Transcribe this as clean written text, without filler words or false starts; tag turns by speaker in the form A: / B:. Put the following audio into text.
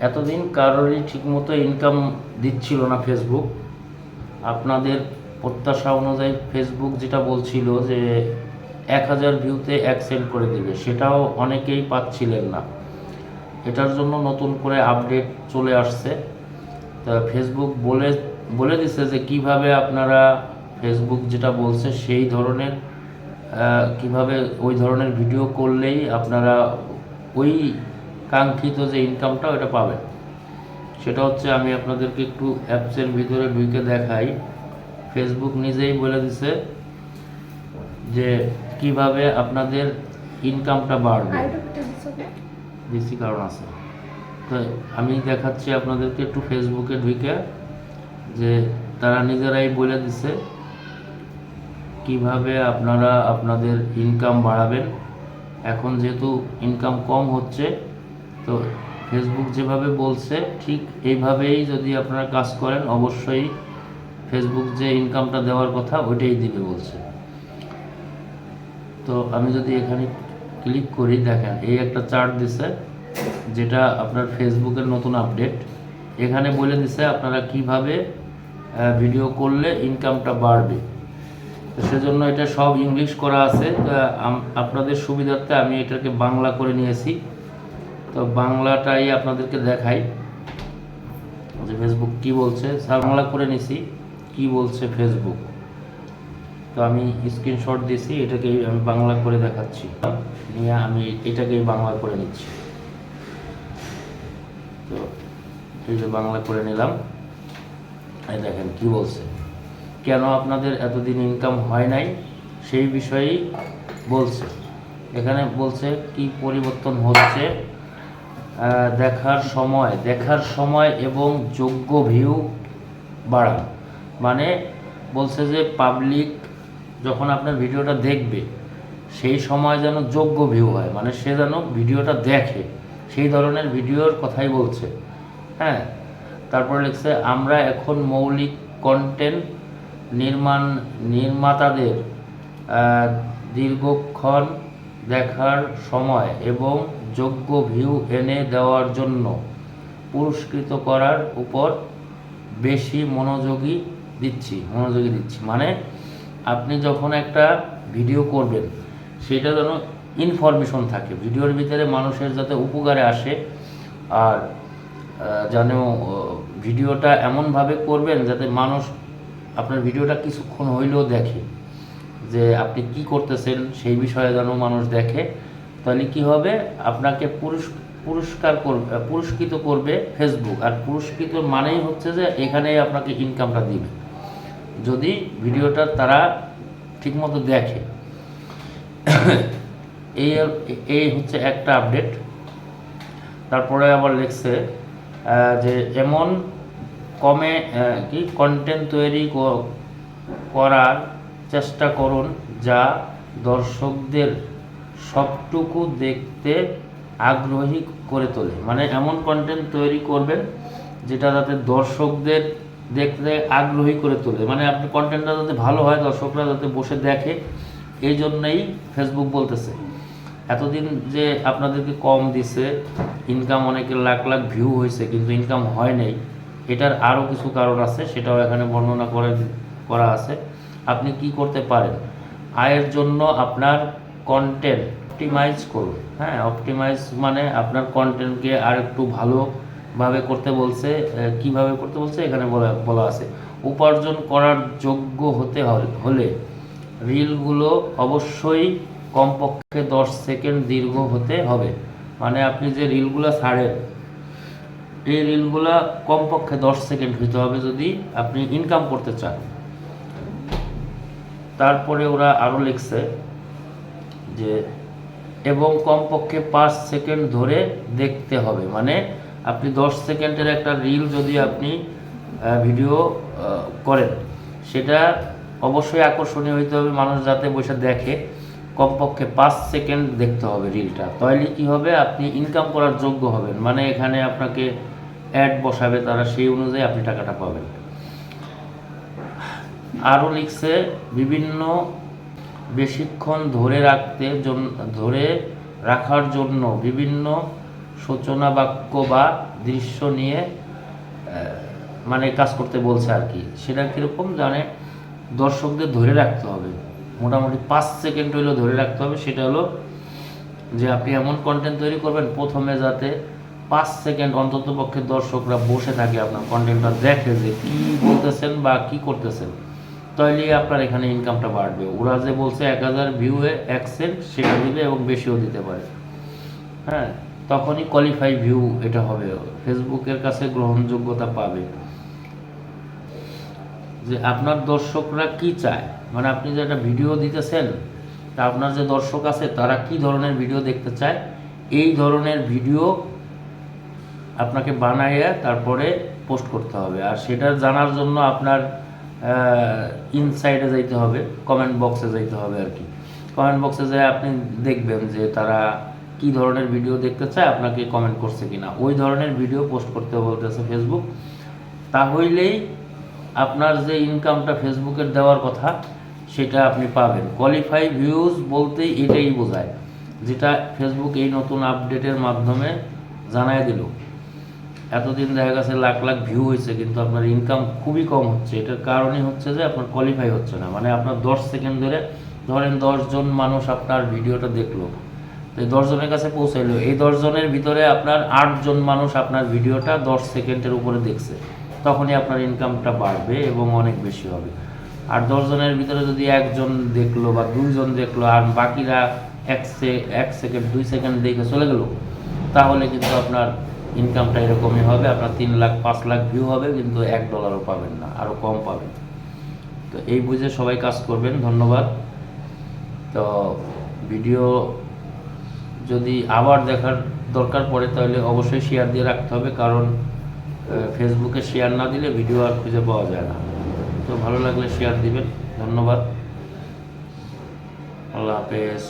A: এতদিন কারোরই ঠিকমতো ইনকাম দিচ্ছিল না ফেসবুক। আপনাদের প্রত্যাশা অনুযায়ী ফেসবুক যেটা বলছিল যে 1000 ভিউতে 1 সেন্ট করে দেবে, সেটাও অনেকেই পাচ্ছিলেন না। এটার জন্য নতুন করে আপডেট চলে আসছে। তা ফেসবুক বলে দিছে যে কিভাবে আপনারা ফেসবুক যেটা বলছে সেই ধরনের কিভাবে ওই ধরনের ভিডিও করলেই আপনারা ওই কাঙ্ক্ষিত যে ইনকামটা ওটা পাবেন। সেটা হচ্ছে, আমি আপনাদেরকে একটু অ্যাপসের ভিতরে ঢুকে দেখাই। ফেসবুক নিজেই বলে দিছে যে কিভাবে আপনাদের ইনকামটা বাড়বে। বেশি কারণ আছে, তো আমি দেখাচ্ছি আপনাদেরকে একটু ফেসবুকে ঢুকে, যে তারা নিজেরাই বলে দিছে কিভাবে আপনারা আপনাদের ইনকাম বাড়াবেন। এখন যেহেতু ইনকাম কম হচ্ছে, তো ফেসবুক যেভাবে বলছে ঠিক এইভাবেই যদি আপনারা কাজ করেন, অবশ্যই ফেসবুক যে ইনকামটা দেওয়ার কথা ওইটাই দিবে বলছে। তো আমি যদি এখানে ক্লিক করি, দেখেন এই একটা চার্ট দিছে, যেটা আপনার ফেসবুকের নতুন আপডেট। এখানে বলে দিছে আপনারা কিভাবে ভিডিও করলে ইনকামটা বাড়বে। তো সেজন্য এটা সব ইংলিশ করা আছে। তো আপনাদের সুবিধার্থে আমি এটাকে বাংলা করে নিয়েছি। তো বাংলাটাই আপনাদেরকে দেখাই যে ফেসবুক কি বলছে। বাংলা করে নিছি কি বলছে ফেসবুক। তো আমি স্ক্রিনশট দিয়েছি, এটাকে আমি বাংলা করে দেখাচ্ছি। নিয়ে আমি এটাকেই বাংলা করে নিচ্ছি। তো এই যে বাংলা করে নিলাম। এই দেখেন কি বলছে, কেন আপনাদের এতদিন ইনকাম হয় নাই সেই বিষয়েই বলছে। এখানে বলছে কি পরিবর্তন হচ্ছে, দেখার সময় এবং যোগ্য ভিউ বাড়ান। মানে বলছে যে পাবলিক যখন আপনার ভিডিওটা দেখবে সেই সময় যেন যোগ্য ভিউ হয়, মানে সে যেন ভিডিওটা দেখে, সেই ধরনের ভিডিওর কথাই বলছে। হ্যাঁ, তারপরে লিখছে আমরা এখন মৌলিক কন্টেন্ট নির্মাতাদের দীর্ঘক্ষণ দেখার সময় এবং যোগ্য ভিউ এনে দেওয়ার জন্য পুরস্কৃত করার উপর বেশি মনোযোগী দিচ্ছি। মানে আপনি যখন একটা ভিডিও করবেন, সেটা যেন ইনফরমেশন থাকে ভিডিওর ভিতরে, মানুষের যাতে উপকারে আসে। আর যেন ভিডিওটা এমনভাবে করবেন যাতে মানুষ আপনার ভিডিওটা কিছুক্ষণ হইলেও দেখে, যে আপনি কি করতেছেন সেই বিষয়ে যেন মানুষ দেখে। তাহলে কি হবে, আপনাকে পুরস্কৃত করবে ফেসবুক। আর পুরস্কৃত মানেই হচ্ছে যে এখানেই আপনাকে ইনকামটা দিবে, যদি ভিডিওটা তারা ঠিকমতো দেখে। এই হচ্ছে একটা আপডেট। তারপরে আবার লিখছে যে এমন কন্টেন্ট তৈরি করার চেষ্টা করুন যা দর্শকদের সবটুকু দেখতে আগ্রহী করে তোলে। মানে এমন কন্টেন্ট তৈরি করবেন যেটা যাতে দর্শকদের দেখতে আগ্রহী করে তোলে, মানে আপনি কন্টেন্টটা যাতে ভালো হয়, দর্শকরা যাতে বসে দেখে, এই জন্যই ফেসবুক বলতেছে। এতদিন যে আপনাদেরকে কম দিছে, ইনকাম অনেকের লাখ লাখ ভিউ হয়েছে কিন্তু ইনকাম হয় নাই, এটার আরও কিছু কারণ আছে, সেটাও এখানে বর্ণনা করা আছে। আপনি কি করতে পারেন, আয়ের জন্য আপনার কন্টেন্ট অপটিমাইজ করুন। হ্যাঁ, অপটিমাইজ মানে আপনার কন্টেন্টকে আর একটু ভালোভাবে করতে বলছে। কিভাবে করতে বলছে এখানে বলা আছে। উপার্জন করার যোগ্য হতে হলে রিলগুলো অবশ্যই কমপক্ষে 10 সেকেন্ড দীর্ঘ হতে হবে। মানে আপনি যে রিলগুলো ছাড়েন, এই রিলগুলো কমপক্ষে 10 সেকেন্ড হতে হবে যদি আপনি ইনকাম করতে চান। তারপরে ওরা আরও লিখছে যে এবং কমপক্ষে 5 সেকেন্ড ধরে দেখতে হবে। মানে আপনি 10 সেকেন্ডের একটা রিল যদি আপনি ভিডিও করেন, সেটা অবশ্যই আকর্ষণীয় হইতে হবে, মানুষ যাতে বসে দেখে। কমপক্ষে 5 সেকেন্ড দেখতে হবে রিলটা, তাহলে কি হবে, আপনি ইনকাম করার যোগ্য হবেন। মানে এখানে আপনাকে অ্যাড বসাবে তারা, সেই অনুযায়ী আপনি টাকাটা পাবেন। আরও লিখছে বিভিন্ন বেশিক্ষণ ধরে রাখার জন্য বিভিন্ন সূচনা বাক্য বা দৃশ্য নিয়ে মানে কাজ করতে বলছে আর কি। সেটা কীরকম জানে, দর্শকদের ধরে রাখতে হবে, মোটামুটি 5 সেকেন্ড হইলেও ধরে রাখতে হবে। সেটা হলো যে আপনি এমন কন্টেন্ট তৈরি করবেন প্রথমে যাতে 5 সেকেন্ড অন্তত পক্ষে দর্শকরা বসে থাকে, আপনার কন্টেন্টটা দেখে যে কী বলতেছেন বা কি করতেছেন, তাহলে আপনার এখানে ইনকামটা বাড়বে। ওরা যে বলছে 1000 ভিউয়ে 1 সেন্ট, সেটা দিবে এবং বেশিও দিতে পারে। হ্যাঁ, তখনই কোয়ালিফাই ভিউ এটা হবে, ফেসবুকের কাছে গ্রহণযোগ্যতা পাবে যে আপনার দর্শকরা কি চায়। মানে আপনি যে একটা ভিডিও দিতেছেন, তা আপনার যে দর্শক আছে তারা কি ধরনের ভিডিও দেখতে চায়, এই ধরনের ভিডিও আপনাকে বানাইয়া তারপরে পোস্ট করতে হবে। আর সেটা জানার জন্য আপনার ইনসাইডে যাইতে হবে, কমেন্ট বক্সে যাইতে হবে আর কি। কমেন্ট বক্সে যেয়ে আপনি দেখবেন যে তারা কি ধরনের ভিডিও দেখতে চায়, আপনাকে কমেন্ট করছে কিনা, ওই ধরনের ভিডিও পোস্ট করতে বলতেছে ফেসবুক। তাহলেই আপনার যে ইনকামটা ফেসবুকের দেওয়ার কথা সেটা আপনি পাবেন। কোয়ালিফাই ভিউজ বলতেই এটাই বোঝায়, যেটা ফেসবুক এই নতুন আপডেটের মাধ্যমে জানায় দিল। এতদিন দেখা গেছে লাখ লাখ ভিউ হয়েছে কিন্তু আপনার ইনকাম খুবই কম হচ্ছে। এটার কারণই হচ্ছে যে আপনার কোয়ালিফাই হচ্ছে না। মানে আপনার 10 সেকেন্ড ধরে ধরেন 10 জন মানুষ আপনার ভিডিওটা দেখলো, তো 10 জনের কাছে পৌঁছাইলো, এই 10 জনের ভিতরে আপনার 8 জন মানুষ আপনার ভিডিওটা 10 সেকেন্ডের উপরে দেখছে, তখনই আপনার ইনকামটা বাড়বে এবং অনেক বেশি হবে। আর 10 জনের ভিতরে যদি 1 জন দেখলো বা 2 জন দেখলো আর বাকিরা 1 সেকেন্ড 2 সেকেন্ড দেখে চলে গেল, তাহলে কিন্তু আপনার ইনকামটা এরকমই হবে। আপনার 3 লাখ 5 লাখ ভিউ হবে কিন্তু $1 পাবেন না, আরও কম পাবেন। তো এই বুঝে সবাই কাজ করবেন। ধন্যবাদ। তো ভিডিও যদি আবার দেখার দরকার পড়ে তাহলে অবশ্যই শেয়ার দিয়ে রাখতে হবে, কারণ ফেসবুকে শেয়ার না দিলে ভিডিও আর খুঁজে পাওয়া যায় না। তো ভালো লাগলে শেয়ার দিবেন। ধন্যবাদ। আল্লাহ হাফেজ।